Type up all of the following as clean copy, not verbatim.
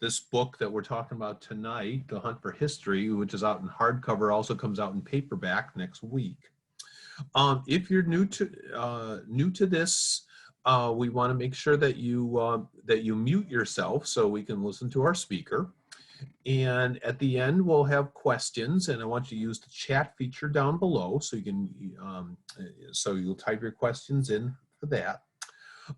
this book that we're talking about tonight, The Hunt for History, which is out in hardcover, also comes out in paperback next week. If you're new to this, we want to make sure that you mute yourself so we can listen to our speaker. And at the end, we'll have questions, and I want you to use the chat feature down below so you can so you'll type your questions in for that.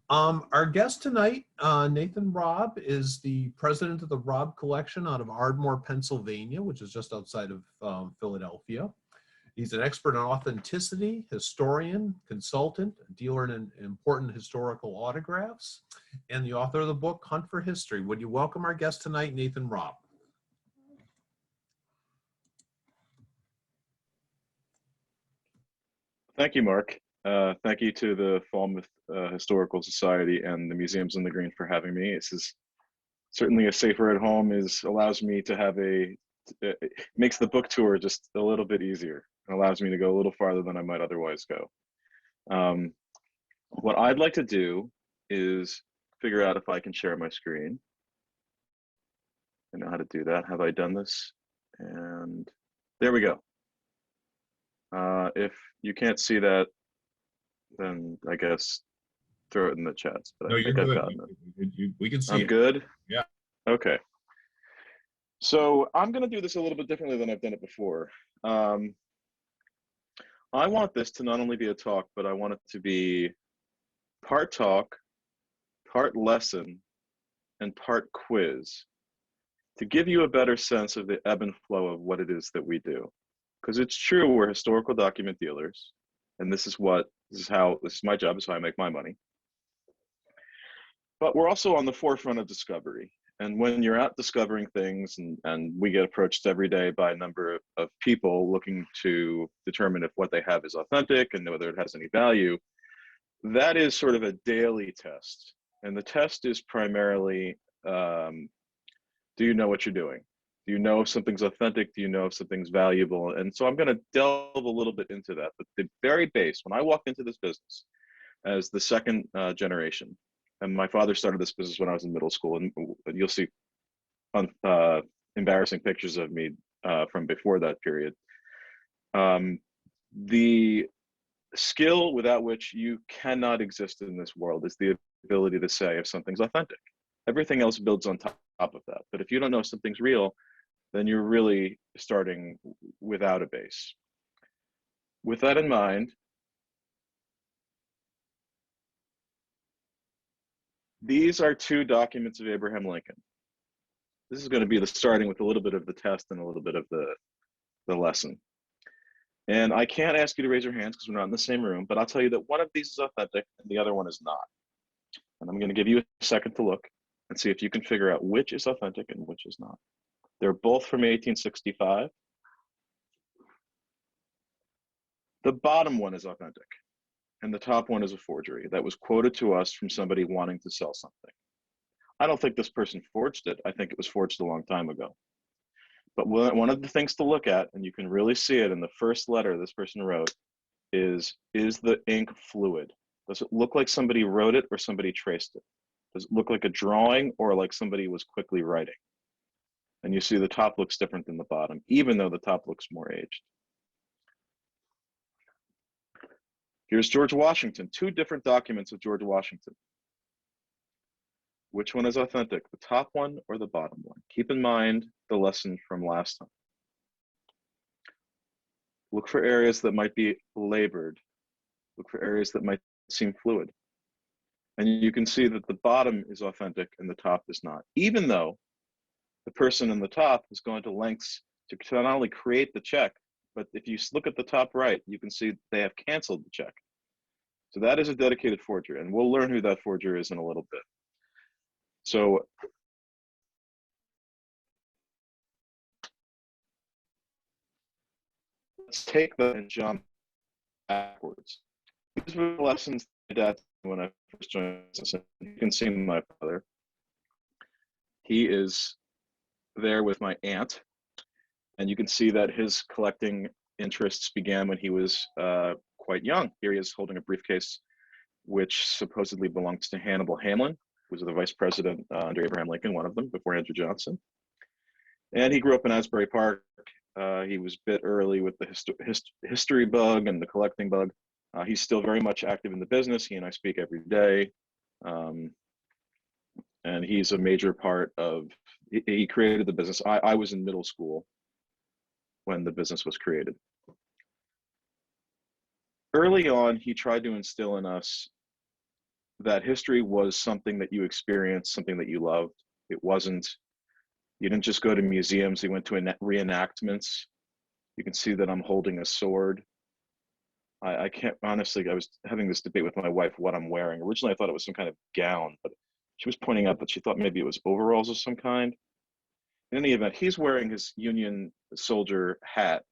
Our guest tonight, Nathan Raab, is the president of the Raab Collection out of Ardmore, Pennsylvania, which is just outside of Philadelphia. He's an expert on authenticity, historian, consultant, dealer in important historical autographs, and the author of the book, Hunt for History. Would you welcome our guest tonight, Nathan Raab? Thank you, Mark. Thank you to the Falmouth Historical Society and the Museums in the Green for having me. This is certainly a safer at home. Allows me to have it makes the book tour just a little bit easier. It allows me to go a little farther than I might otherwise go. What I'd like to do is figure out if I can share my screen. I know how to do that. Have I done this? And there we go. If you can't see that, then I guess throw it in the chats. But No, I think I've gotten it. We can see I'm it. good? Yeah. Okay. So I'm going to do this a little bit differently than I've done it before. I want this to not only be a talk, but I want it to be part talk, part lesson, and part quiz to give you a better sense of the ebb and flow of what it is that we do. Because it's true, we're historical document dealers, and this is my job, this is how I make my money. But we're also on the forefront of discovery. And when you're out discovering things, and we get approached every day by a number of people looking to determine if what they have is authentic and whether it has any value, that is sort of a daily test. And the test is primarily, do you know what you're doing? Do you know if something's authentic? Do you know if something's valuable? And so I'm going to delve a little bit into that. But the very base, when I walked into this business as the second generation, and my father started this business when I was in middle school, and you'll see embarrassing pictures of me from before that period. The skill without which you cannot exist in this world is the ability to say if something's authentic. Everything else builds on top of that. But if you don't know if something's real, then you're really starting without a base. With that in mind, these are two documents of Abraham Lincoln. This is going to be the starting with a little bit of the test and a little bit of the lesson. And I can't ask you to raise your hands because we're not in the same room, but I'll tell you that one of these is authentic and the other one is not. And I'm going to give you a second to look and see if you can figure out which is authentic and which is not. They're both from 1865. The bottom one is authentic, and the top one is a forgery that was quoted to us from somebody wanting to sell something. I don't think this person forged it. I think it was forged a long time ago. But one of the things to look at, and you can really see it in the first letter this person wrote, is the ink fluid? Does it look like somebody wrote it or somebody traced it? Does it look like a drawing or like somebody was quickly writing? And you see the top looks different than the bottom, even though the top looks more aged. Here's George Washington, two different documents of George Washington. Which one is authentic, the top one or the bottom one? Keep in mind the lesson from last time. Look for areas that might be labored. Look for areas that might seem fluid. And you can see that the bottom is authentic and the top is not, even though the person in the top has gone to lengths to not only create the check, but if you look at the top right, you can see they have canceled the check. So that is a dedicated forger, and we'll learn who that forger is in a little bit. So let's take that and jump backwards. These were the lessons my dad taught me when I first joined business. You can see my father. He is there with my aunt, and you can see that his collecting interests began when he was quite young. Here he is holding a briefcase which supposedly belongs to Hannibal Hamlin, was the vice president under Abraham Lincoln, one of them, before Andrew Johnson. And he grew up in Asbury Park. He was bit early with the history bug and the collecting bug. He's still very much active in the business. He and I speak every day. And he's a major part of, he created the business. I was in middle school when the business was created. Early on, he tried to instill in us that history was something that you experienced, something that you loved. It wasn't, you didn't just go to museums, you went to reenactments. You can see that I'm holding a sword. I can't, honestly, I was having this debate with my wife what I'm wearing. Originally, I thought it was some kind of gown, but she was pointing out that she thought maybe it was overalls of some kind. In any event, he's wearing his Union soldier hat,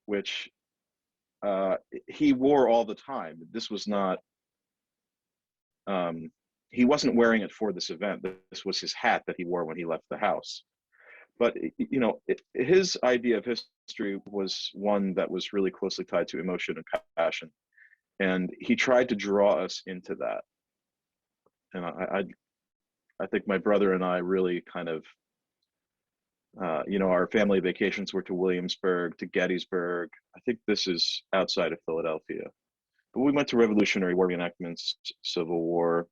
which he wore all the time. This was not, he wasn't wearing it for this event. This was his hat that he wore when he left the house. But, you know, his idea of history was one that was really closely tied to emotion and passion. And he tried to draw us into that. And I think my brother and I really kind of, you know, our family vacations were to Williamsburg, to Gettysburg. I think this is outside of Philadelphia. But we went to Revolutionary War reenactments, Civil War.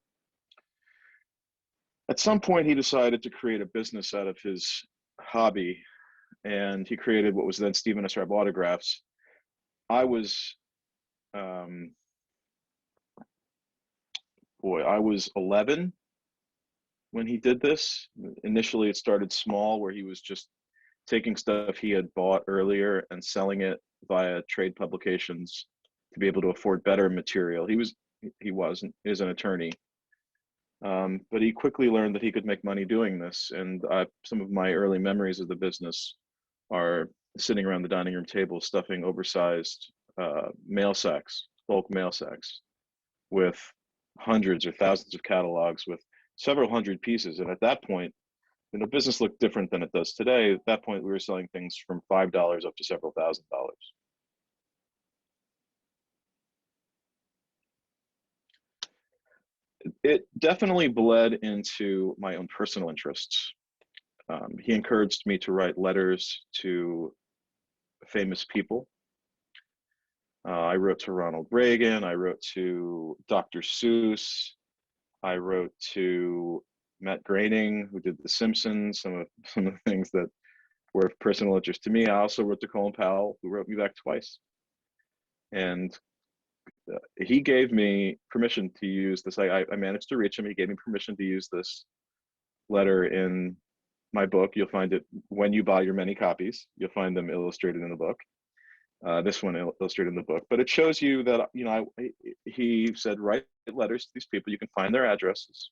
At some point, he decided to create a business out of his hobby, and he created what was then Stephen S. Raab Autographs. I was, I was 11 when he did this. Initially, it started small, where he was just taking stuff he had bought earlier and selling it via trade publications to be able to afford better material. He is an attorney. But he quickly learned that he could make money doing this. And some of my early memories of the business are sitting around the dining room table, stuffing oversized mail sacks, bulk mail sacks, with hundreds or thousands of catalogs with several hundred pieces. And at that point, you know, business looked different than it does today. At that point, we were selling things from $5 up to several $1,000s. It definitely bled into my own personal interests. He encouraged me to write letters to famous people. I wrote to Ronald Reagan. I wrote to Dr. Seuss. I wrote to Matt Groening, who did The Simpsons, some of the things that were of personal interest to me. I also wrote to Colin Powell, who wrote me back twice. And he gave me permission to use this. I managed to reach him. He gave me permission to use this letter in my book. You'll find it when you buy your many copies. You'll find them illustrated in the book. This one illustrated in the book. But it shows you that, you know, he said, write letters to these people. You can find their addresses.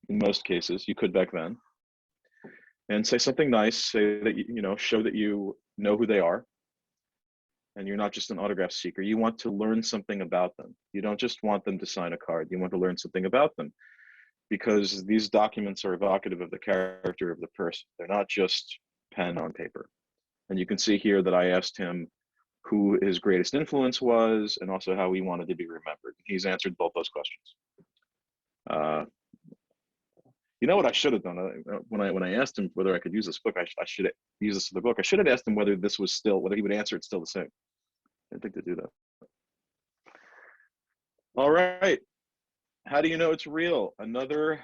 In most cases, you could back then. And say something nice. Say that, you know, show that you know who they are. And you're not just an autograph seeker. You want to learn something about them. You don't just want them to sign a card. You want to learn something about them, because these documents are evocative of the character of the person. They're not just pen on paper. And you can see here that I asked him who his greatest influence was and also how he wanted to be remembered. He's answered both those questions. You know what I should have done when I asked him whether I could use this book, I should use this in the book. I should have asked him whether this was still, whether he would answer it still the same. I didn't think to do that. All right. How do you know it's real? Another,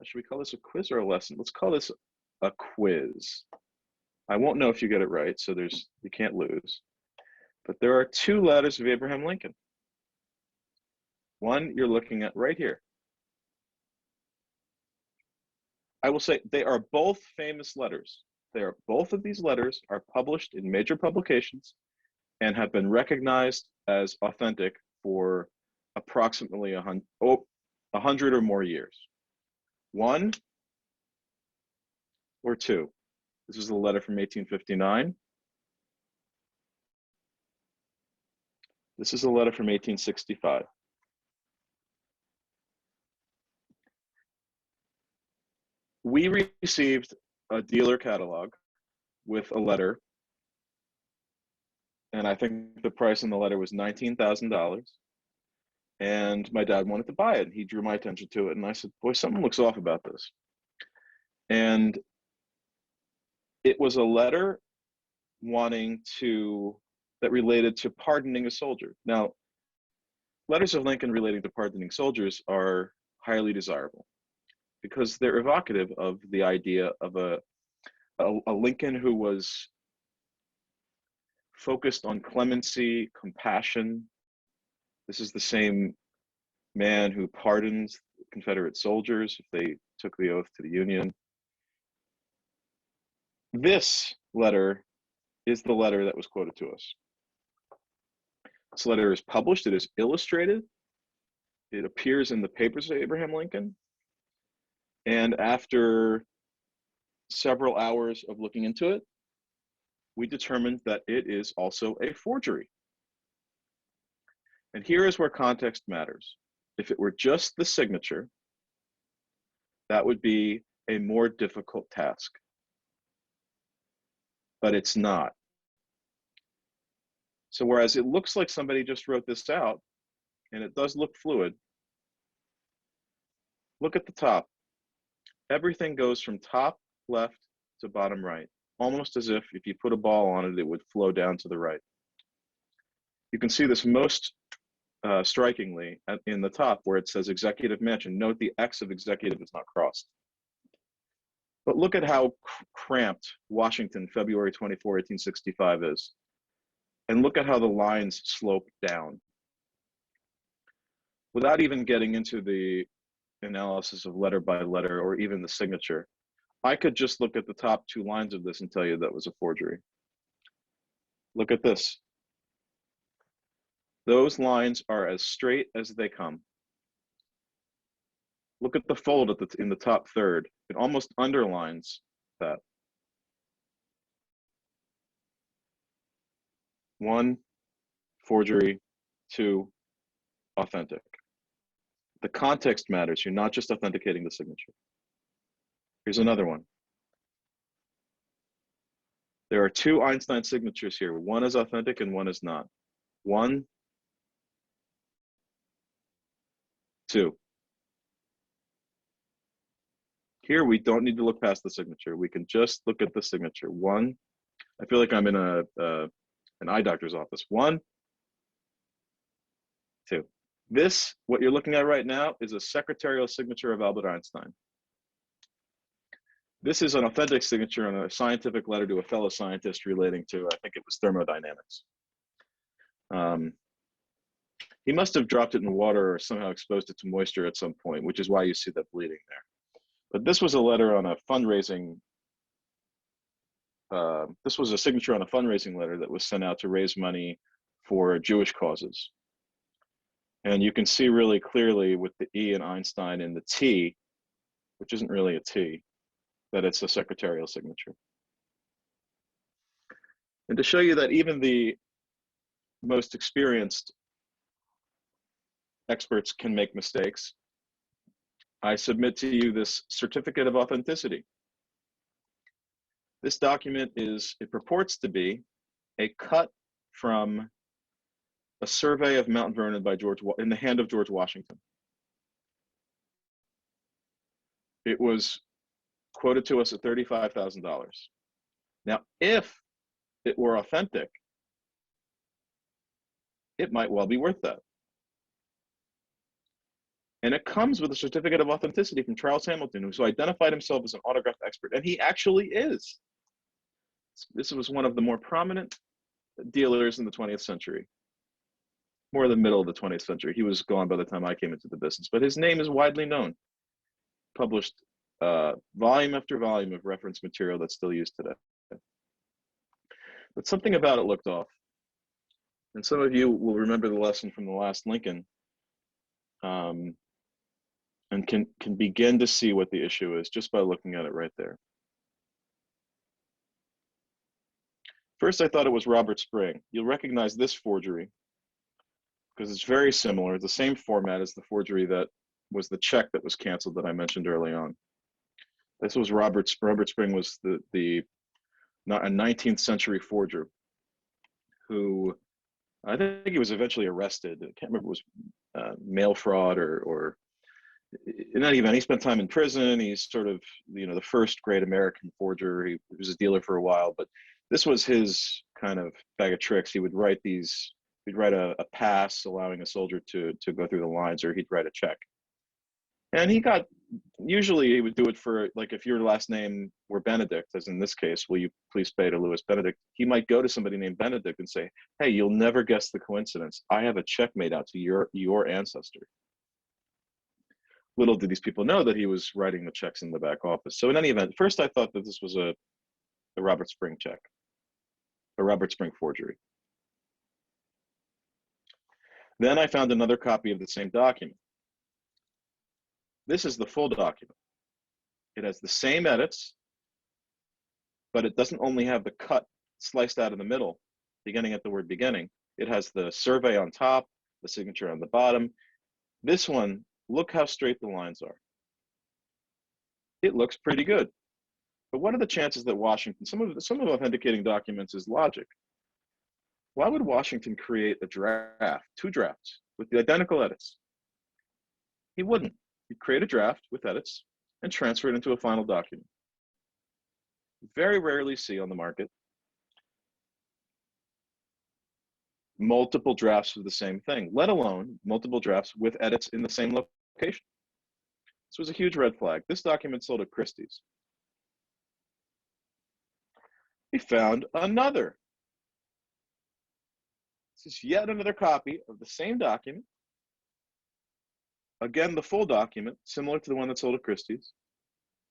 should we call this a quiz or a lesson? Let's call this a quiz. I won't know if you get it right, so you can't lose. But there are two letters of Abraham Lincoln. One you're looking at right here. I will say they are both famous letters. Both of these letters are published in major publications and have been recognized as authentic for approximately 100 or more years. One or two. This is a letter from 1859. This is a letter from 1865. We received a dealer catalog with a letter, and I think the price on the letter was $19,000. And my dad wanted to buy it. And he drew my attention to it. And I said, boy, something looks off about this. And it was a letter that related to pardoning a soldier. Now, letters of Lincoln relating to pardoning soldiers are highly desirable because they're evocative of the idea of a Lincoln who was focused on clemency, compassion. This is the same man who pardons Confederate soldiers if they took the oath to the Union. This letter is the letter that was quoted to us. This letter is published, it is illustrated, it appears in the papers of Abraham Lincoln, and after several hours of looking into it, we determined that it is also a forgery. And here is where context matters. If it were just the signature, that would be a more difficult task. But it's not. So whereas it looks like somebody just wrote this out, and it does look fluid, look at the top. Everything goes from top left to bottom right, almost as if you put a ball on it, it would flow down to the right. You can see this most strikingly in the top where it says Executive Mansion. Note the X of executive is not crossed. But look at how cramped Washington, February 24, 1865 is. And look at how the lines slope down. Without even getting into the analysis of letter by letter or even the signature, I could just look at the top two lines of this and tell you that was a forgery. Look at this. Those lines are as straight as they come. Look at the fold in the top third. It almost underlines that. 1, forgery. 2, authentic. The context matters. You're not just authenticating the signature. Here's another one. There are 2 Einstein signatures here. One is authentic and one is not. 1, 2. Here, we don't need to look past the signature. We can just look at the signature. 1, I feel like I'm in an eye doctor's office. 1, 2. This, what you're looking at right now, is a secretarial signature of Albert Einstein. This is an authentic signature on a scientific letter to a fellow scientist relating to, I think it was thermodynamics. He must have dropped it in water or somehow exposed it to moisture at some point, which is why you see that bleeding there. But this was a letter on a fundraising, this was a signature on a fundraising letter that was sent out to raise money for Jewish causes. And you can see really clearly with the E in Einstein and the T, which isn't really a T, that it's a secretarial signature. And to show you that even the most experienced experts can make mistakes, I submit to you this certificate of authenticity. This document it purports to be a cut from a survey of Mount Vernon by in the hand of George Washington. It was quoted to us at $35,000. Now, if it were authentic, it might well be worth that. And it comes with a certificate of authenticity from Charles Hamilton, who identified himself as an autograph expert, and he actually is. This was one of the more prominent dealers in the 20th century, more the middle of the 20th century. He was gone by the time I came into the business, but his name is widely known. Published volume after volume of reference material that's still used today. But something about it looked off. And some of you will remember the lesson from the last Lincoln, and can begin to see what the issue is just by looking at it right there. First, I thought it was Robert Spring. You'll recognize this forgery because it's very similar. It's the same format as the forgery that was the check that was canceled that I mentioned early on. This was Robert Spring was a 19th century forger who I think he was eventually arrested. I can't remember if it was mail fraud or in any event, he spent time in prison. He's sort of, the first great American forger. He was a dealer for a while, but this was his kind of bag of tricks. He'd write a pass allowing a soldier to go through the lines, or he'd write a check. And usually he would do it for, like, if your last name were Benedict, as in this case, will you please pay to Louis Benedict? He might go to somebody named Benedict and say, hey, you'll never guess the coincidence. I have a check made out to your ancestor. Little did these people know that he was writing the checks in the back office. So in any event, first I thought that this was a Robert Spring check, a Robert Spring forgery. Then I found another copy of the same document. This is the full document. It has the same edits, but it doesn't only have the cut sliced out in the middle, beginning at the word beginning. It has the survey on top, the signature on the bottom. This one, look how straight the lines are. It looks pretty good. But what are the chances that Washington, some of authenticating documents is logic. Why would Washington create a draft, 2 drafts, with the identical edits? He wouldn't. He'd create a draft with edits and transfer it into a final document. Very rarely see on the market multiple drafts of the same thing, let alone multiple drafts with edits in the same location. This was a huge red flag. This document sold at Christie's. He found another. This is yet another copy of the same document. Again, the full document, similar to the one that sold at Christie's,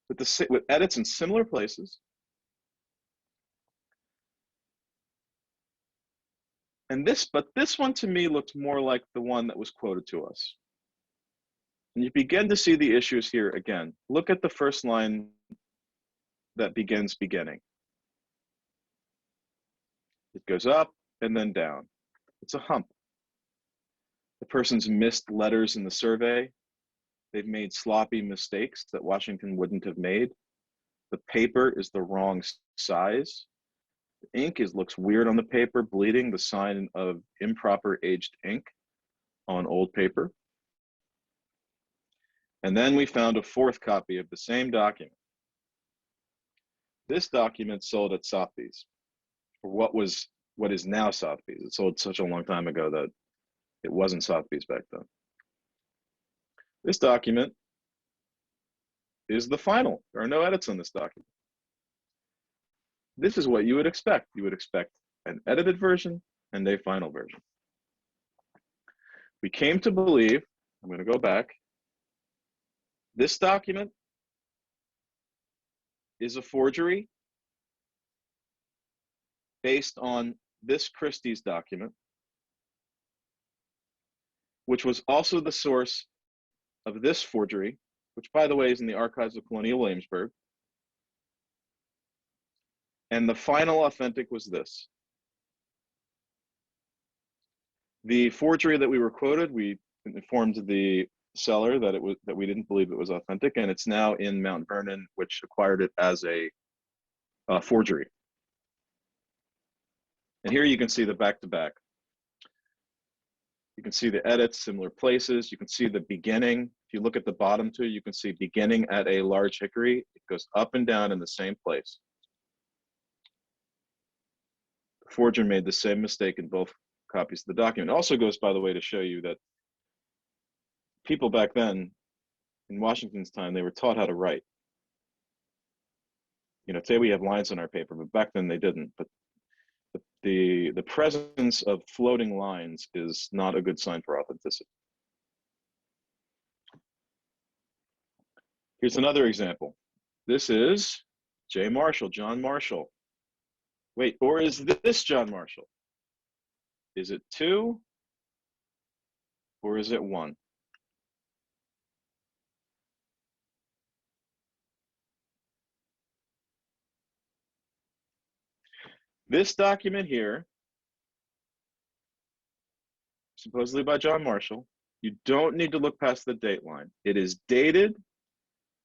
with edits in similar places. But this one to me looked more like the one that was quoted to us. And you begin to see the issues here again. Look at the first line that begins beginning. It goes up and then down. It's a hump. The person's missed letters in the survey. They've made sloppy mistakes that Washington wouldn't have made. The paper is the wrong size. The ink looks weird on the paper, bleeding, the sign of improper aged ink on old paper. And then we found a 4th copy of the same document. This document sold at Sotheby's, or what is now Sotheby's. It sold such a long time ago that it wasn't Sotheby's back then. This document is the final. There are no edits on this document. This is what you would expect. You would expect an edited version and a final version. We came to believe, I'm going to go back, this document is a forgery based on this Christie's document, which was also the source of this forgery, which, by the way, is in the archives of Colonial Williamsburg. And the final authentic was this. The forgery that we were quoted, we informed the seller that we didn't believe it was authentic, and it's now in Mount Vernon, which acquired it as a forgery. And here you can see the back-to-back. You can see the edits, similar places. You can see the beginning. If you look at the bottom too, you can see beginning at a large hickory. It goes up and down in the same place. The forger made the same mistake in both copies of the document. It also goes, by the way, to show you that people back then, in Washington's time, they were taught how to write. Today we have lines on our paper, but back then they didn't. But the presence of floating lines is not a good sign for authenticity. Here's another example. This is John Marshall. Wait, or is this John Marshall? Is it 2 or is it 1? This document here, supposedly by John Marshall, you don't need to look past the date line. It is dated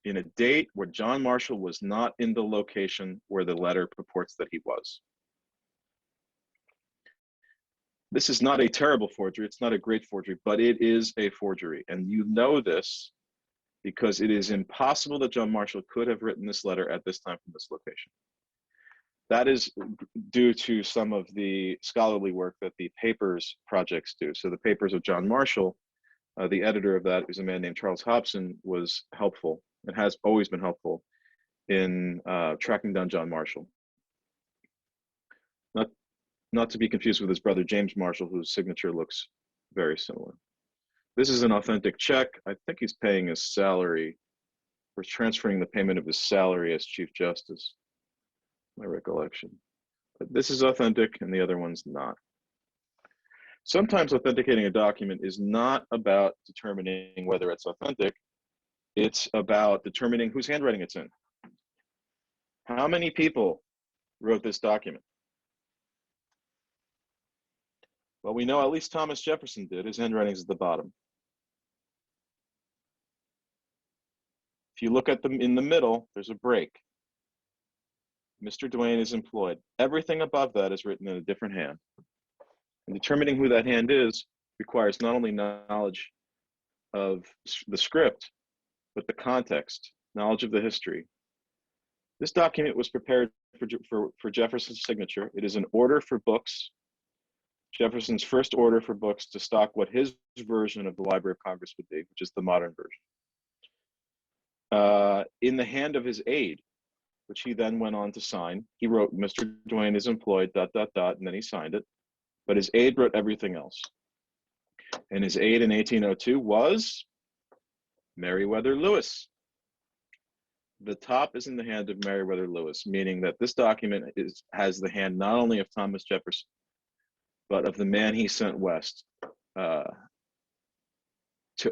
in a date where John Marshall was not in the location where the letter purports that he was. This is not a terrible forgery. It's not a great forgery, but it is a forgery. And you know this because it is impossible that John Marshall could have written this letter at this time from this location. That is due to some of the scholarly work that the Papers projects do. So the Papers of John Marshall, the editor of that is a man named Charles Hobson, was helpful and has always been helpful in tracking down John Marshall. Not to be confused with his brother James Marshall, whose signature looks very similar. This is an authentic check. I think he's paying his salary, or transferring the payment of his salary as Chief Justice, my recollection. But this is authentic and the other one's not. Sometimes authenticating a document is not about determining whether it's authentic. It's about determining whose handwriting it's in. How many people wrote this document? Well, we know at least Thomas Jefferson did. His handwriting is at the bottom. If you look at them in the middle, there's a break. Mr. Duane is employed. Everything above that is written in a different hand. And determining who that hand is requires not only knowledge of the script, but the context, knowledge of the history. This document was prepared for Jefferson's signature. It is an order for books. Jefferson's first order for books to stock what his version of the Library of Congress would be, which is the modern version. In the hand of his aide, which he then went on to sign, he wrote, Mr. Duane is employed, ... and then he signed it. But his aide wrote everything else. And his aide in 1802 was Meriwether Lewis. The top is in the hand of Meriwether Lewis, meaning that this document has the hand not only of Thomas Jefferson, but of the man he sent west to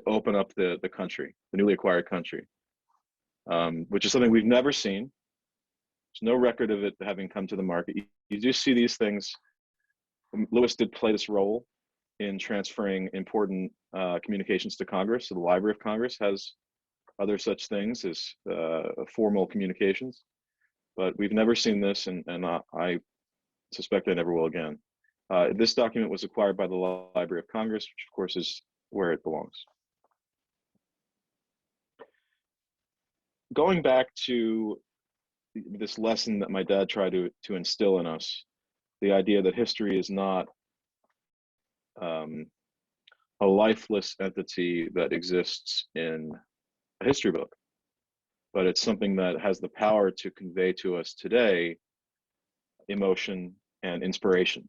open up the country, the newly acquired country, which is something we've never seen. There's no record of it having come to the market. You do see these things. Lewis did play this role in transferring important communications to Congress. So the Library of Congress has other such things as formal communications, but we've never seen this, and I suspect I never will again. This document was acquired by the Library of Congress, which of course is where it belongs. Going back to this lesson that my dad tried to instill in us, the idea that history is not a lifeless entity that exists in a history book, but it's something that has the power to convey to us today emotion and inspiration.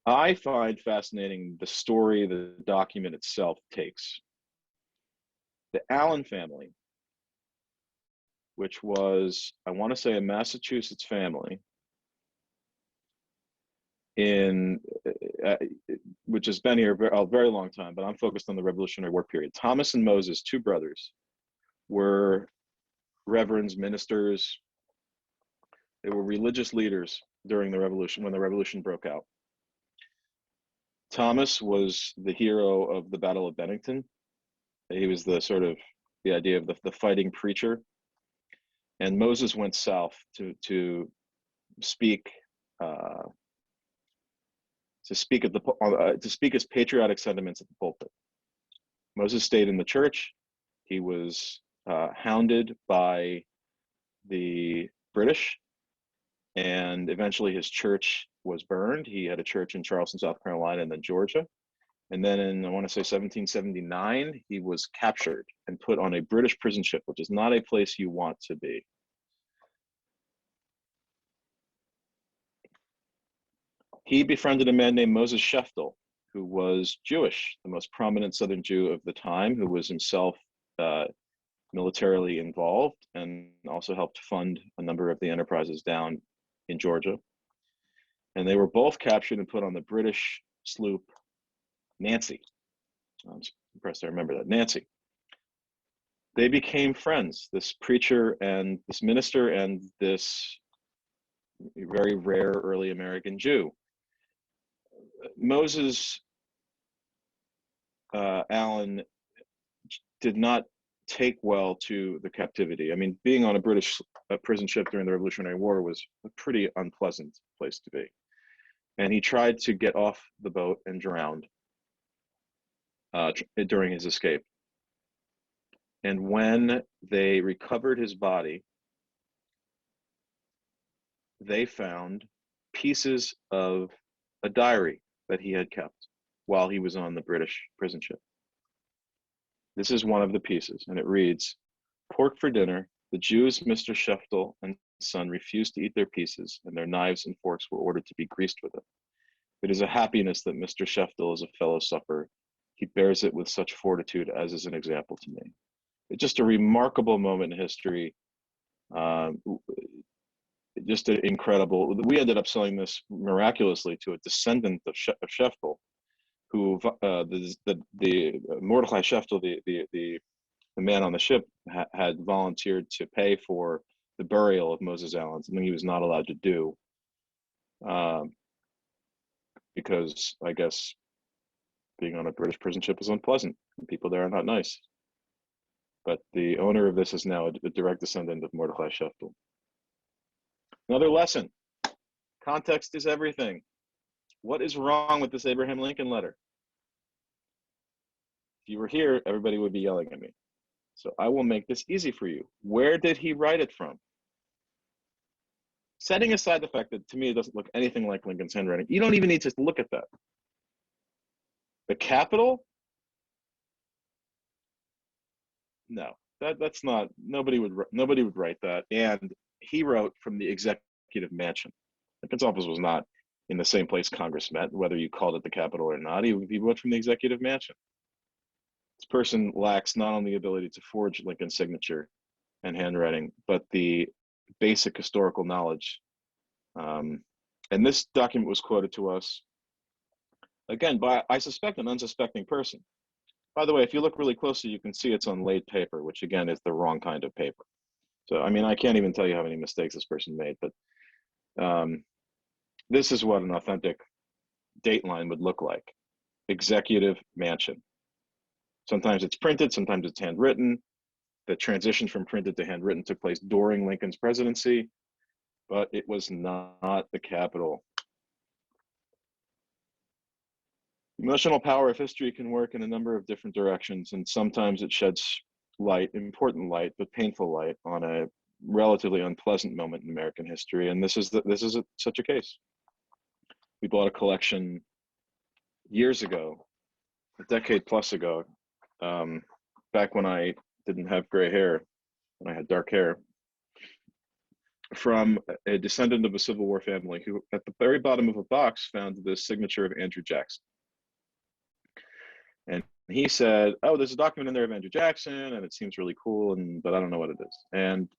I find fascinating the story the document itself takes. The Allen family, which was, I want to say, a Massachusetts family, which has been here a very long time, but I'm focused on the Revolutionary War period. Thomas and Moses, two brothers, were reverends, ministers. They were religious leaders during the Revolution, when the Revolution broke out. Thomas was the hero of the Battle of Bennington. He was the idea of the fighting preacher. And Moses went south to speak his patriotic sentiments at the pulpit. Moses stayed in the church. He was hounded by the British, and eventually his church was burned. He had a church in Charleston, South Carolina, and then Georgia. And then in, I want to say 1779, he was captured and put on a British prison ship, which is not a place you want to be. He befriended a man named Moses Scheftel, who was Jewish, the most prominent Southern Jew of the time, who was himself militarily involved and also helped fund a number of the enterprises down in Georgia. And they were both captured and put on the British sloop Nancy. I'm impressed I remember that, Nancy. They became friends, this preacher and this minister and this very rare early American Jew. Moses Allen did not take well to the captivity. I mean, being on a British prison ship during the Revolutionary War was a pretty unpleasant place to be. And he tried to get off the boat and drowned during his escape. And when they recovered his body, they found pieces of a diary that he had kept while he was on the British prison ship. This is one of the pieces, and it reads, "Pork for dinner. The Jews, Mr. Scheftel and son, refused to eat their pieces, and their knives and forks were ordered to be greased with it. It is a happiness that Mr. Scheftel is a fellow sufferer. He bears it with such fortitude as is an example to me." It's just a remarkable moment in history. Just an incredible. We ended up selling this miraculously to a descendant of Scheftel, who the Mordechai Scheftel, the man on the ship, had volunteered to pay for the burial of Moses Allen, something he was not allowed to do, because I guess being on a British prison ship is unpleasant, and people there are not nice. But the owner of this is now a direct descendant of Mordechai Scheftel. Another lesson: context is everything. What is wrong with this Abraham Lincoln letter? If you were here, everybody would be yelling at me. So I will make this easy for you. Where did he write it from? Setting aside the fact that to me it doesn't look anything like Lincoln's handwriting, you don't even need to look at that. The capital? No, that's not. Nobody would write that. And he wrote from the executive mansion. Lincoln's office was not in the same place Congress met, whether you called it the Capitol or not. He wrote from the executive mansion. This person lacks not only the ability to forge Lincoln's signature and handwriting, but the basic historical knowledge. And this document was quoted to us, again, by, I suspect, an unsuspecting person. By the way, if you look really closely, you can see it's on laid paper, which again is the wrong kind of paper. So, I mean, I can't even tell you how many mistakes this person made, but this is what an authentic dateline would look like. Executive mansion. Sometimes it's printed, sometimes it's handwritten. The transition from printed to handwritten took place during Lincoln's presidency, but it was not the Capitol. Emotional power of history can work in a number of different directions, and sometimes it sheds light, important light, but painful light on a relatively unpleasant moment in American history, and this is such a case. We bought a collection years ago, a decade plus ago, back when I didn't have gray hair, when I had dark hair, from a descendant of a Civil War family who, at the very bottom of a box, found the signature of Andrew Jackson. And he said, "Oh, there's a document in there of Andrew Jackson, and it seems really cool, but I don't know what it is." And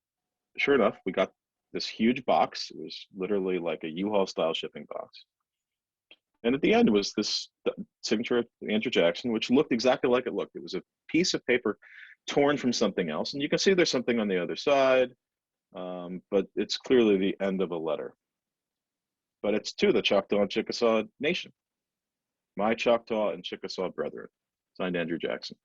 sure enough, we got this huge box. It was literally like a U-Haul style shipping box. And at the end was this signature of Andrew Jackson, which looked exactly like it looked. It was a piece of paper torn from something else. And you can see there's something on the other side, but it's clearly the end of a letter. But it's to the Choctaw and Chickasaw Nation. "My Choctaw and Chickasaw brethren," signed Andrew Jackson.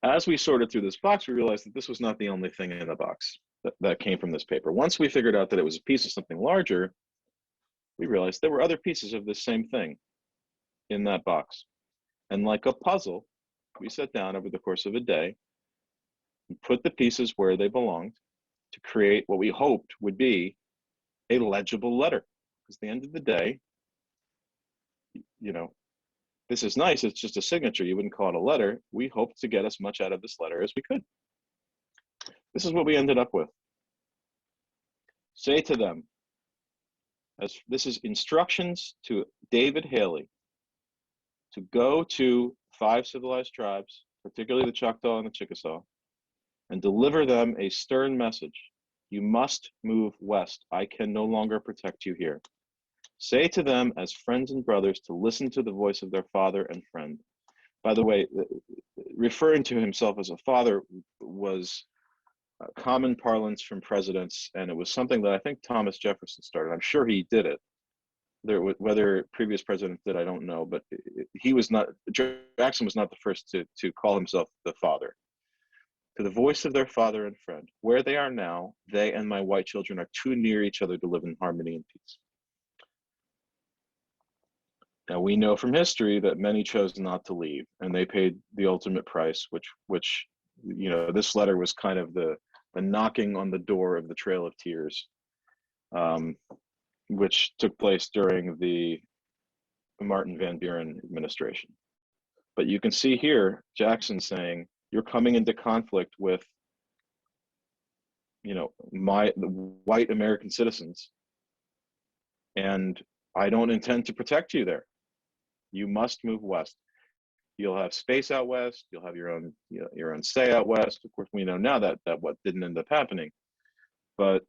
As we sorted through this box, we realized that this was not the only thing in the box that came from this paper. Once we figured out that it was a piece of something larger, we realized there were other pieces of this same thing in that box. And like a puzzle, we sat down over the course of a day and put the pieces where they belonged to create what we hoped would be a legible letter. Because at the end of the day, you know, this is nice, it's just a signature, you wouldn't call it a letter. We hoped to get as much out of this letter as we could. This is what we ended up with. "Say to them," as this is instructions to David Haley, to go to 5 civilized tribes, particularly the Choctaw and the Chickasaw, and deliver them a stern message. "You must move west. I can no longer protect you here. Say to them as friends and brothers to listen to the voice of their father and friend." By the way, referring to himself as a father was common parlance from presidents, and it was something that I think Thomas Jefferson started. I'm sure he did it. Whether previous presidents did, I don't know, but he was not. Jackson was not the first to call himself the father. To the voice of their father and friend, where they are now, they and my white children are too near each other to live in harmony and peace. Now we know from history that many chose not to leave, and they paid the ultimate price, which you know, this letter was kind of the knocking on the door of the Trail of Tears, which took place during the Martin Van Buren administration. But you can see here Jackson saying, you're coming into conflict with, you know, the white American citizens, and I don't intend to protect you there. You must move west. You'll have space out west. You'll have your own, you know, your own say out west. Of course, we know now that what didn't end up happening, but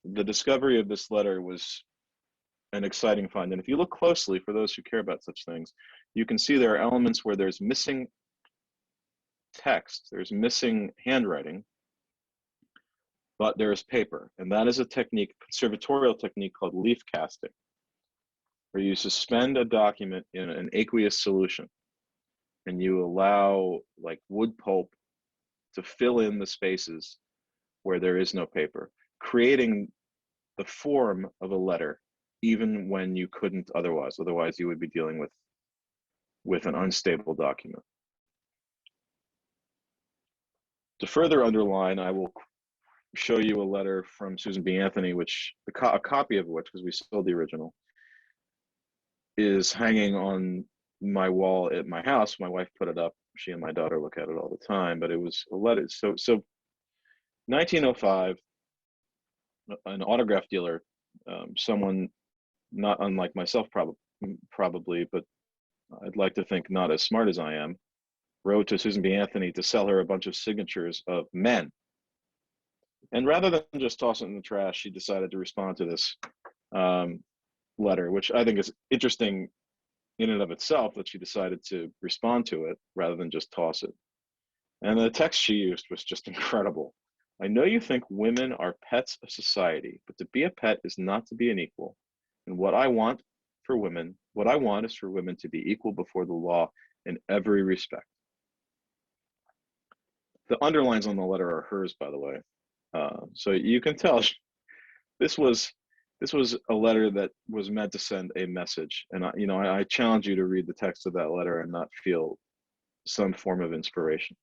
the discovery of this letter was an exciting find. And if you look closely, for those who care about such things, you can see there are elements where there's missing text, there's missing handwriting, but there is paper. And that is a technique, conservatorial technique called leaf casting, where you suspend a document in an aqueous solution and you allow like wood pulp to fill in the spaces where there is no paper, creating the form of a letter, even when you couldn't otherwise. Otherwise, you would be dealing with an unstable document. To further underline, I will show you a letter from Susan B. Anthony, which a copy of which, because we sold the original, is hanging on my wall at my house. My wife put it up. She and my daughter look at it all the time, but it was a letter. So 1905, an autograph dealer, someone not unlike myself probably, but I'd like to think not as smart as I am, wrote to Susan B. Anthony to sell her a bunch of signatures of men. And rather than just toss it in the trash, she decided to respond to this letter, which I think is interesting in and of itself, that she decided to respond to it rather than just toss it. And the text she used was just incredible. I know you think women are pets of society, but to be a pet is not to be an equal. And what I want is for women to be equal before the law in every respect. The underlines on the letter are hers, by the way. So you can tell this was a letter that was meant to send a message. And I challenge you to read the text of that letter and not feel some form of inspiration.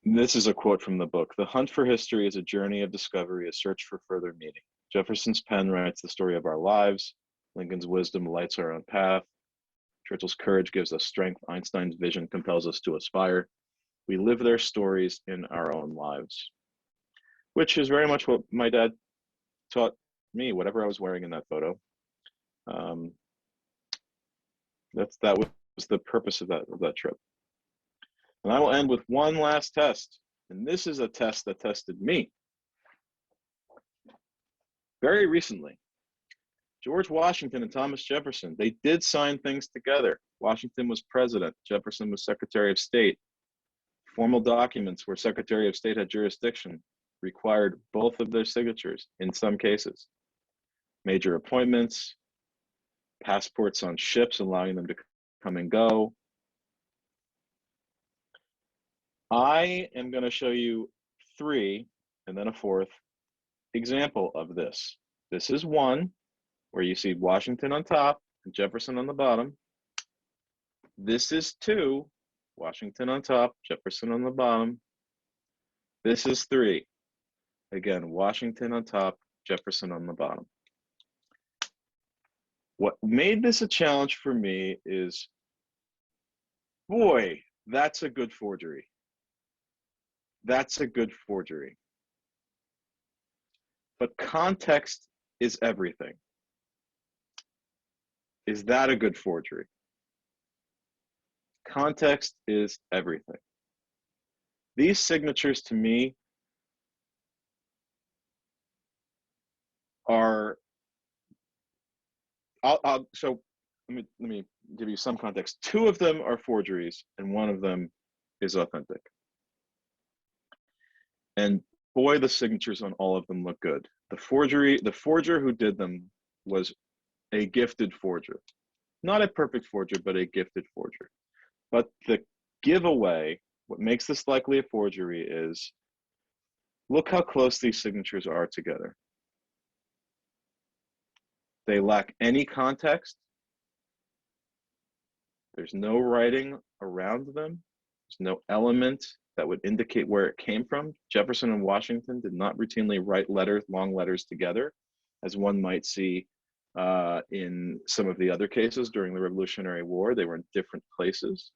This is a quote from the book. The hunt for history is a journey of discovery, a search for further meaning. Jefferson's pen writes the story of our lives. Lincoln's wisdom lights our own path. Churchill's courage gives us strength. Einstein's vision compels us to aspire. We live their stories in our own lives, which is very much what my dad taught me, whatever I was wearing in that photo. That was the purpose of that trip. And I will end with one last test. And this is a test that tested me. Very recently, George Washington and Thomas Jefferson, they did sign things together. Washington was president. Jefferson was Secretary of State. Formal documents where Secretary of State had jurisdiction required both of their signatures in some cases. Major appointments, passports on ships allowing them to come and go. I am going to show you 3 and then a 4th example of this. This is one where you see Washington on top and Jefferson on the bottom. This is 2, Washington on top, Jefferson on the bottom. This is 3. Again, Washington on top, Jefferson on the bottom. What made this a challenge for me is, boy, that's a good forgery. That's a good forgery. But context is everything. Is that a good forgery? Context is everything. These signatures to me are, so let me give you some context. 2 of them are forgeries and 1 of them is authentic. And boy, the signatures on all of them look good. The forger who did them was a gifted forger. Not a perfect forger, but a gifted forger. But the giveaway, what makes this likely a forgery is, look how close these signatures are together. They lack any context. There's no writing around them. There's no element that would indicate where it came from. Jefferson and Washington did not routinely write letters, long letters together, as one might see in some of the other cases during the Revolutionary War. They were in different places.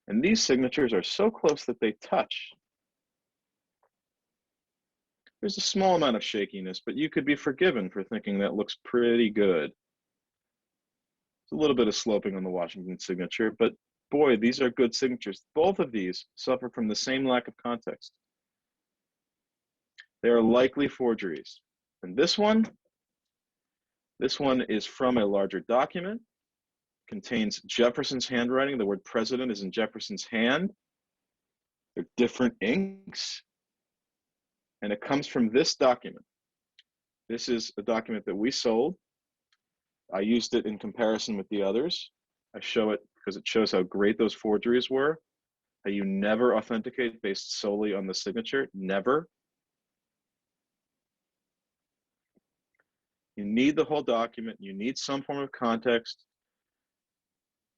And these signatures are so close that they touch. There's a small amount of shakiness, but you could be forgiven for thinking that looks pretty good. There's a little bit of sloping on the Washington signature, but boy, these are good signatures. Both of these suffer from the same lack of context. They are likely forgeries. And this one is from a larger document, contains Jefferson's handwriting. The word president is in Jefferson's hand. They're different inks. And it comes from this document. This is a document that we sold. I used it in comparison with the others. I show it because it shows how great those forgeries were. How you never authenticate based solely on the signature, never. You need the whole document. You need some form of context.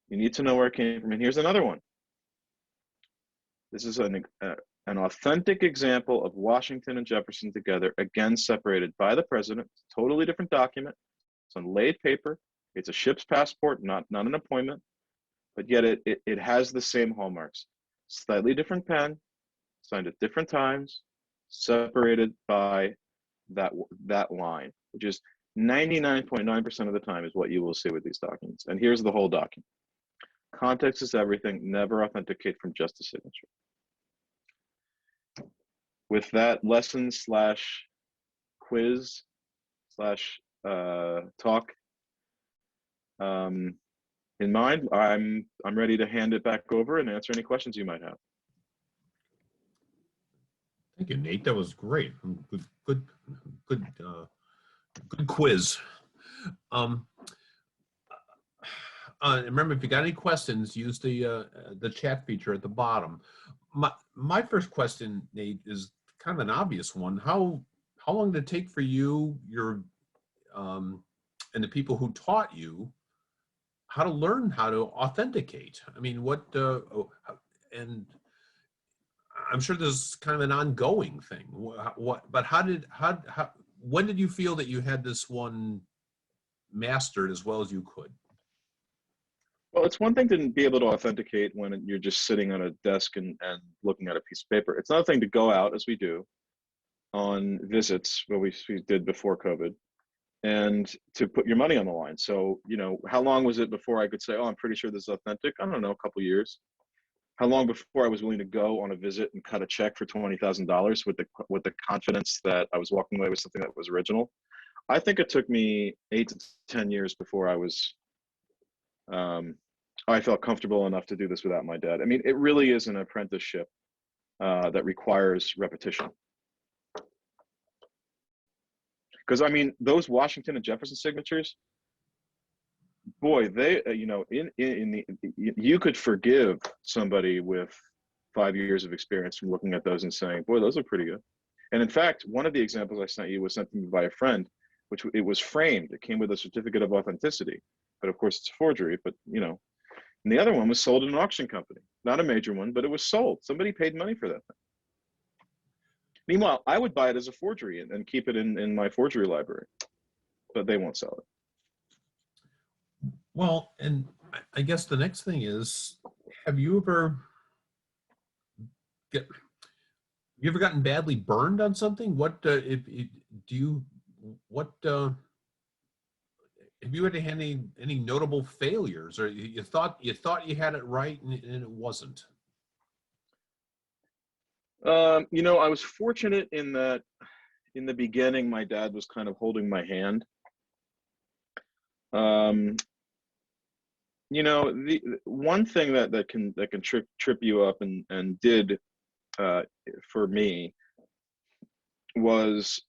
You need to know where it came from. And here's another one. This is an authentic example of Washington and Jefferson together, again separated by the president. Totally different document. It's on laid paper. It's a ship's passport, not an appointment, but yet it has the same hallmarks. Slightly different pen, signed at different times, separated by that line, which is 99.9% of the time is what you will see with these documents. And here's the whole document. Context is everything. Never authenticate from just a signature. With that lesson slash quiz slash talk in mind, I'm ready to hand it back over and answer any questions you might have. Thank you, Nate. That was great. Good quiz. Remember, if you got any questions, use the chat feature at the bottom. My first question, Nate, is kind of an obvious one. How long did it take for you, and the people who taught you how to learn how to authenticate? I mean, and I'm sure there's kind of an ongoing thing. But when did you feel that you had this one mastered as well as you could? Well, it's one thing to be able to authenticate when you're just sitting on a desk and looking at a piece of paper. It's another thing to go out, as we do, on visits, what we did before COVID, and to put your money on the line. So, how long was it before I could say, oh, I'm pretty sure this is authentic? I don't know, a couple years. How long before I was willing to go on a visit and cut a check for $20,000 with the confidence that I was walking away with something that was original? I think it took me 8 to 10 years before I felt comfortable enough to do this without my dad. I mean, it really is an apprenticeship that requires repetition. Because I mean, those Washington and Jefferson signatures, boy, they, you could forgive somebody with 5 years of experience from looking at those and saying, boy, those are pretty good. And in fact, one of the examples I sent you was sent to me by a friend, which it was framed. It came with a certificate of authenticity, but of course it's a forgery, but and the other one was sold in an auction company, not a major one, but it was sold. Somebody paid money for that thing. Meanwhile, I would buy it as a forgery and keep it in my forgery library, but they won't sell it. Well, and I guess the next thing is, have you ever gotten badly burned on something? Have you had any notable failures, or you thought you had it right and it wasn't? I was fortunate in that in the beginning, my dad was kind of holding my hand. The one thing that can trip you up and did for me was,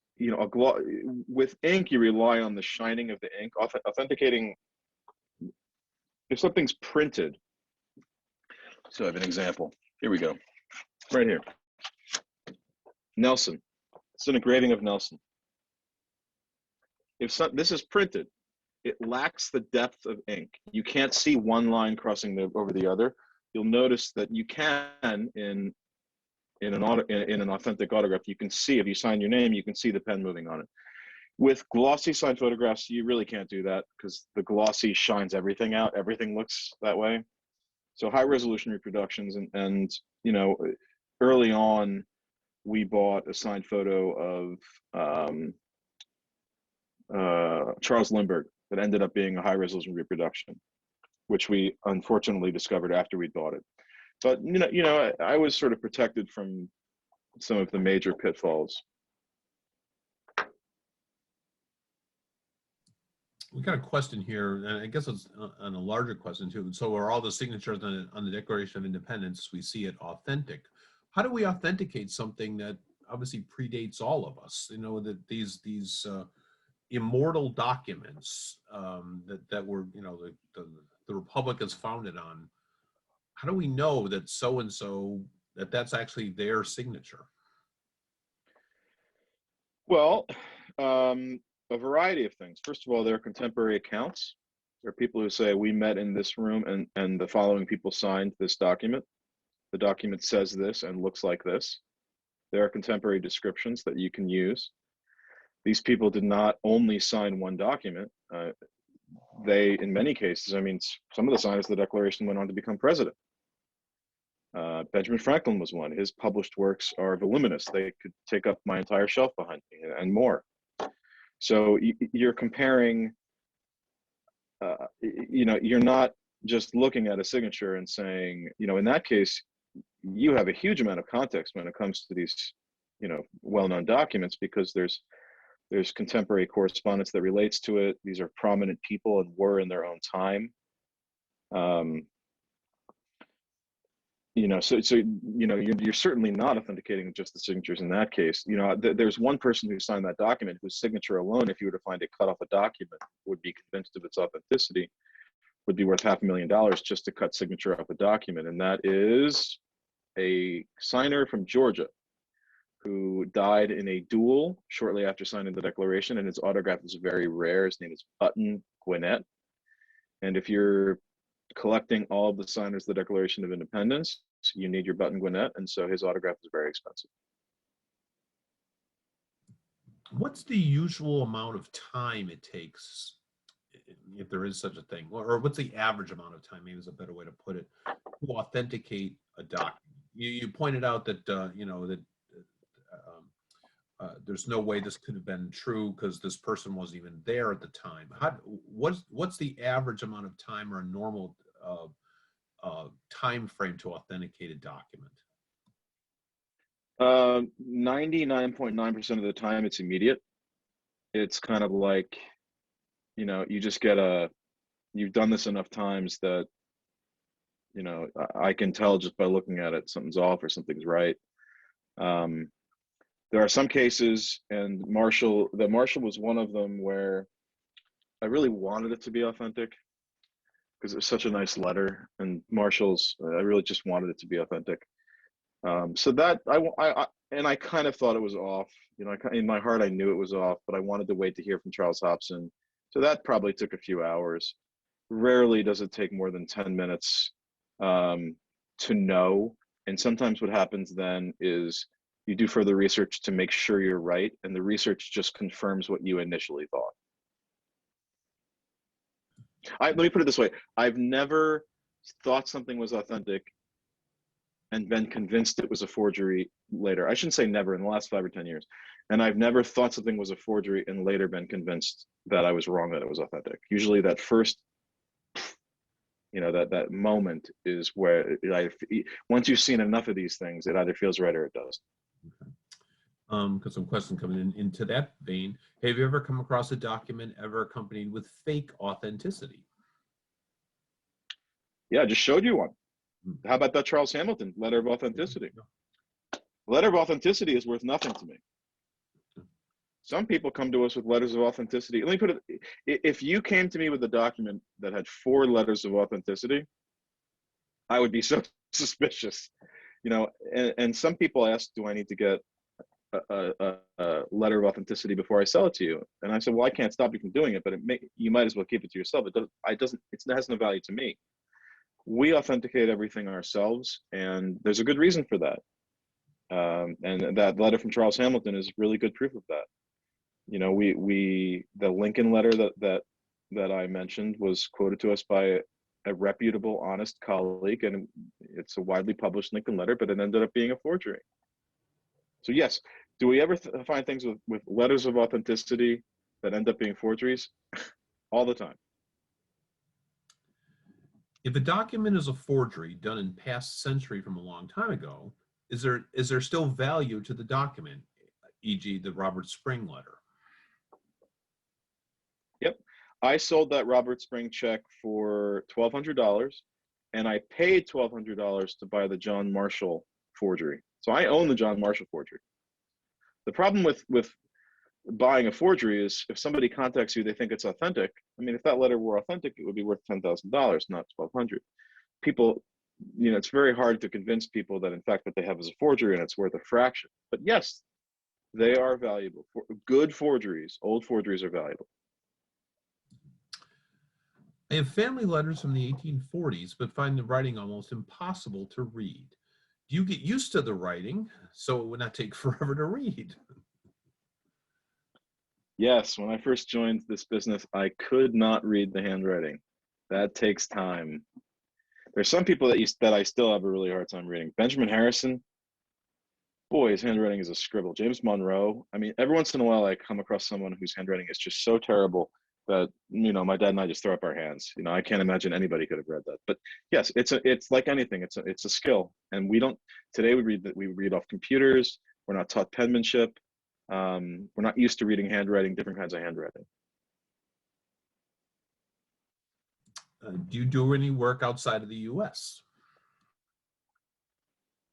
with ink, you rely on the shining of the ink. Authenticating, if something's printed, So I have an example. Here we go. Right here. Nelson. It's an engraving of Nelson. If this is printed, it lacks the depth of ink. You can't see one line crossing over the other. You'll notice that you can in an authentic autograph. You can see, if you sign your name, you can see the pen moving on it. With glossy signed photographs, you really can't do that because the glossy shines everything out. Everything looks that way. So high resolution reproductions, and you know, early on, we bought a signed photo of Charles Lindbergh that ended up being a high resolution reproduction, which we unfortunately discovered after we bought it. But I was sort of protected from some of the major pitfalls. We got a question here, and I guess it's on a larger question too. So are all the signatures on the Declaration of Independence, we see it authentic? How do we authenticate something that obviously predates all of us? You know, that these immortal documents that were, you know, the Republic is founded on. How do we know that so-and-so, that's actually their signature? Well, a variety of things. First of all, there are contemporary accounts. There are people who say, we met in this room and the following people signed this document. The document says this and looks like this. There are contemporary descriptions that you can use. These people did not only sign one document. They, in many cases, I mean, some of the signers of the Declaration went on to become president. Benjamin Franklin was one. His published works are voluminous. They could take up my entire shelf behind me and more. So you're comparing, you're not just looking at a signature and saying, in that case, you have a huge amount of context when it comes to these, well-known documents, because there's contemporary correspondence that relates to it. These are prominent people and were in their own time. You're certainly not authenticating just the signatures in that case. There's one person who signed that document whose signature alone, if you were to find it cut off a document, would be convinced of its authenticity, would be worth $500,000 just to cut signature off a document. And that is a signer from Georgia who died in a duel shortly after signing the Declaration, and his autograph is very rare. His name is Button Gwinnett. And if you're collecting all of the signers of the Declaration of Independence, you need your Button Gwinnett, and so his autograph is very expensive. What's the usual amount of time it takes, if there is such a thing, or what's the average amount of time, maybe is a better way to put it, to authenticate a document? You pointed out that there's no way this could have been true because this person wasn't even there at the time. What's the average amount of time or a normal time frame to authenticate a document? 99.9% of the time it's immediate. It's kind of like, you just get you've done this enough times that, I can tell just by looking at it, something's off or something's right. There are some cases, and Marshall was one of them, where I really wanted it to be authentic because it was such a nice letter, and Marshall's, I really just wanted it to be authentic. So that I kind of thought it was off. In my heart, I knew it was off, but I wanted to wait to hear from Charles Hobson. So that probably took a few hours. Rarely does it take more than 10 minutes to know. And sometimes what happens then is you do further research to make sure you're right, and the research just confirms what you initially thought. Let me put it this way. I've never thought something was authentic and been convinced it was a forgery later. I shouldn't say never, in the last 5 or 10 years. And I've never thought something was a forgery and later been convinced that I was wrong, that it was authentic. Usually that first, that moment is where once you've seen enough of these things, it either feels right or it does. Okay. Got some questions coming in into that vein. Have you ever come across a document ever accompanied with fake authenticity? Yeah, I just showed you one. How about that Charles Hamilton letter of authenticity? Letter of authenticity is worth nothing to me. Some people come to us with letters of authenticity. Let me put it, if you came to me with a document that had 4 letters of authenticity, I would be so suspicious, you know. And some people ask, do I need to get a letter of authenticity before I sell it to you? And I said, well, I can't stop you from doing it, but you might as well keep it to yourself. It has no value to me. We authenticate everything ourselves, and there's a good reason for that. And that letter from Charles Hamilton is really good proof of that. You know, the Lincoln letter that I mentioned was quoted to us by a reputable, honest colleague, and it's a widely published Lincoln letter, but it ended up being a forgery. So yes, do we ever find things with letters of authenticity that end up being forgeries? All the time. If a document is a forgery done in past century from a long time ago, is there still value to the document, e.g. the Robert Spring letter? Yep. I sold that Robert Spring check for $1,200, and I paid $1,200 to buy the John Marshall forgery. So I own the John Marshall forgery. The problem with buying a forgery is if somebody contacts you, they think it's authentic. I mean, if that letter were authentic, it would be worth $10,000, not $1,200. People, you know, it's very hard to convince people that in fact what they have is a forgery and it's worth a fraction. But yes, they are valuable. Good forgeries, old forgeries are valuable. I have family letters from the 1840s, but find the writing almost impossible to read. Do you get used to the writing so it would not take forever to read? Yes, when I first joined this business, I could not read the handwriting. That takes time. There's some people that I still have a really hard time reading. Benjamin Harrison, boy, his handwriting is a scribble. James Monroe, I mean, every once in a while I come across someone whose handwriting is just so terrible that, you know, my dad and I just throw up our hands. You know, I can't imagine anybody could have read that. But yes, it's like anything. It's a skill, and today we read off computers. We're not taught penmanship. We're not used to reading handwriting, different kinds of handwriting. Do you do any work outside of the U.S.?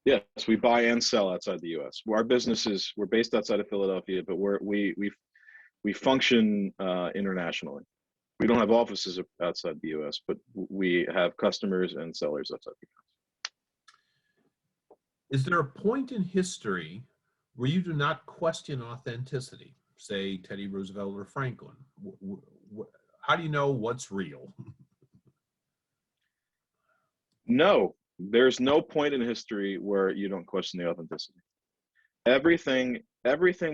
Yes, we buy and sell outside the U.S. Our businesses, we're based outside of Philadelphia, but we function internationally. We don't have offices outside the U.S., but we have customers and sellers outside the U.S. Is there a point in history where you do not question authenticity? Say Teddy Roosevelt or Franklin. How do you know what's real? No, there's no point in history where you don't question the authenticity. Everything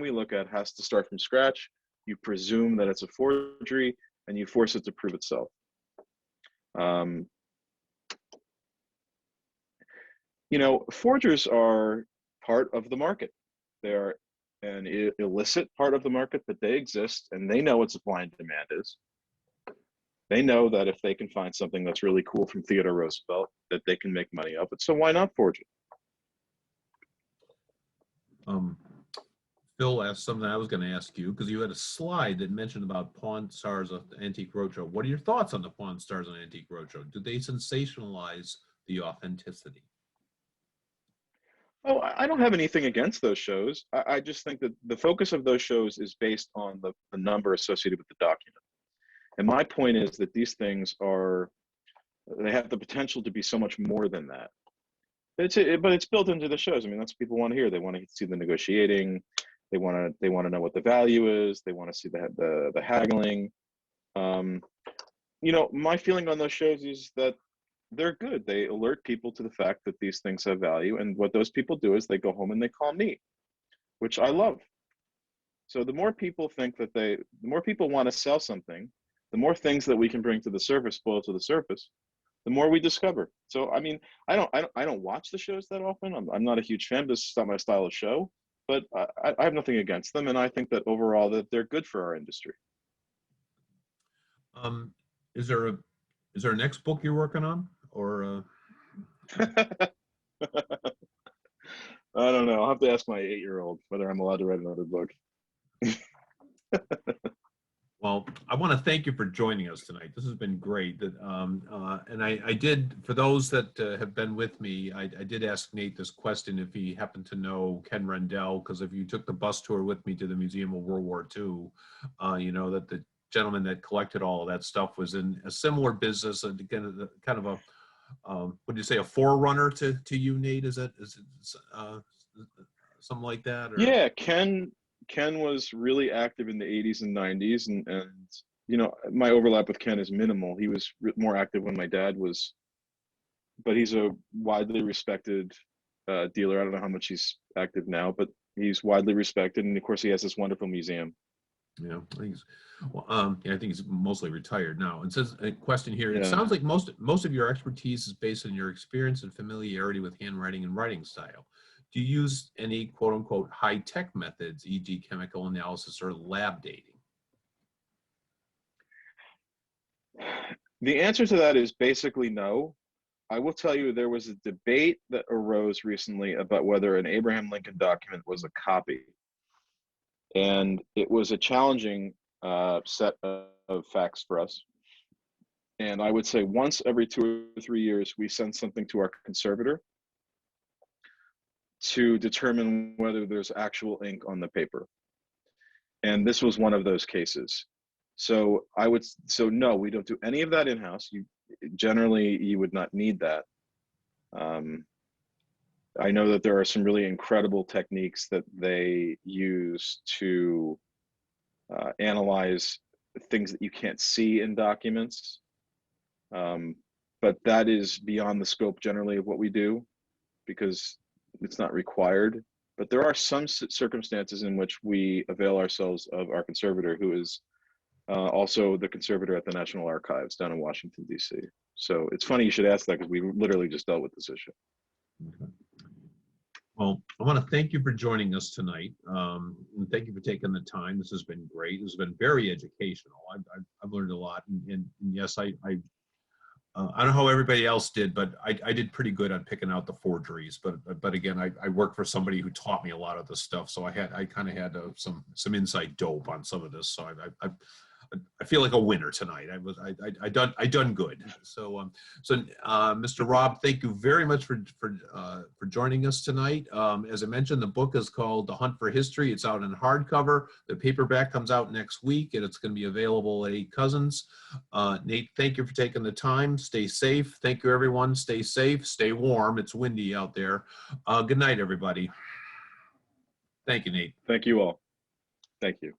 we look at has to start from scratch. You presume that it's a forgery, and you force it to prove itself. You know, forgers are part of the market. They are an illicit part of the market, but they exist, and they know what supply and demand is. They know that if they can find something that's really cool from Theodore Roosevelt, that they can make money off it. So why not forge it? Phil asked something I was going to ask you, because you had a slide that mentioned about Pawn Stars of Antique Roadshow. What are your thoughts on the Pawn Stars on Antique Roadshow? Do they sensationalize the authenticity? Oh, I don't have anything against those shows. I just think that the focus of those shows is based on the number associated with the document. And my point is that these things they have the potential to be so much more than that. But it's built into the shows. I mean, that's what people want to hear. They want to see the negotiating. They want to know what the value is. They want to see the haggling. You know, my feeling on those shows is that they're good. They alert people to the fact that these things have value. And what those people do is they go home and they call me, which I love. So the more people want to sell something, the more things that we can bring to the surface, boil to the surface, the more we discover. So, I mean, I don't watch the shows that often. I'm not a huge fan. This is not my style of show, but I have nothing against them. And I think that overall that they're good for our industry. Is there a next book you're working on, or? I don't know. I'll have to ask my 8-year-old whether I'm allowed to write another book. Well, I want to thank you for joining us tonight. This has been great. And I did, for those that have been with me, I did ask Nate this question if he happened to know Ken Rendell, because if you took the bus tour with me to the Museum of World War II, you know that the gentleman that collected all of that stuff was in a similar business, and kind of would you say a forerunner to you, Nate? Is it something like that? Or Yeah, Ken was really active in the 80s and 90s, and you know, my overlap with Ken is minimal. He was more active when my dad was, but he's a widely respected dealer. I don't know how much he's active now, but he's widely respected, and of course he has this wonderful museum. yeah, well, yeah, I think he's mostly retired now. And says a question here. It Yeah. sounds like most of your expertise is based on your experience and familiarity with handwriting and writing style. Do you use any quote unquote high tech methods, e.g., chemical analysis or lab dating? The answer to that is basically no. I will tell you there was a debate that arose recently about whether an Abraham Lincoln document was a copy. And it was a challenging set of facts for us. And I would say once every 2 or 3 years, we send something to our conservator to determine whether there's actual ink on the paper. And this was one of those cases. So no, we don't do any of that in-house. Generally, you would not need that. I know that there are some really incredible techniques that they use to analyze things that you can't see in documents. But that is beyond the scope generally of what we do because it's not required. But there are some circumstances in which we avail ourselves of our conservator, who is also the conservator at the National Archives down in Washington, D.C. So it's funny you should ask that because we literally just dealt with this issue. Okay. Well, I want to thank you for joining us tonight, and thank you for taking the time. This has been great. This has been very educational. I've learned a lot, and yes, I don't know how everybody else did, but I did pretty good on picking out the forgeries. But again, I worked for somebody who taught me a lot of this stuff, so I kind of had some inside dope on some of this. So I feel like a winner tonight. I done good. So Mr. Raab, thank you very much for joining us tonight. As I mentioned, the book is called The Hunt for History. It's out in hardcover. The paperback comes out next week, and it's going to be available at 8 Cousins. Nate, thank you for taking the time. Stay safe. Thank you, everyone. Stay safe. Stay warm. It's windy out there. Good night, everybody. Thank you, Nate. Thank you all. Thank you.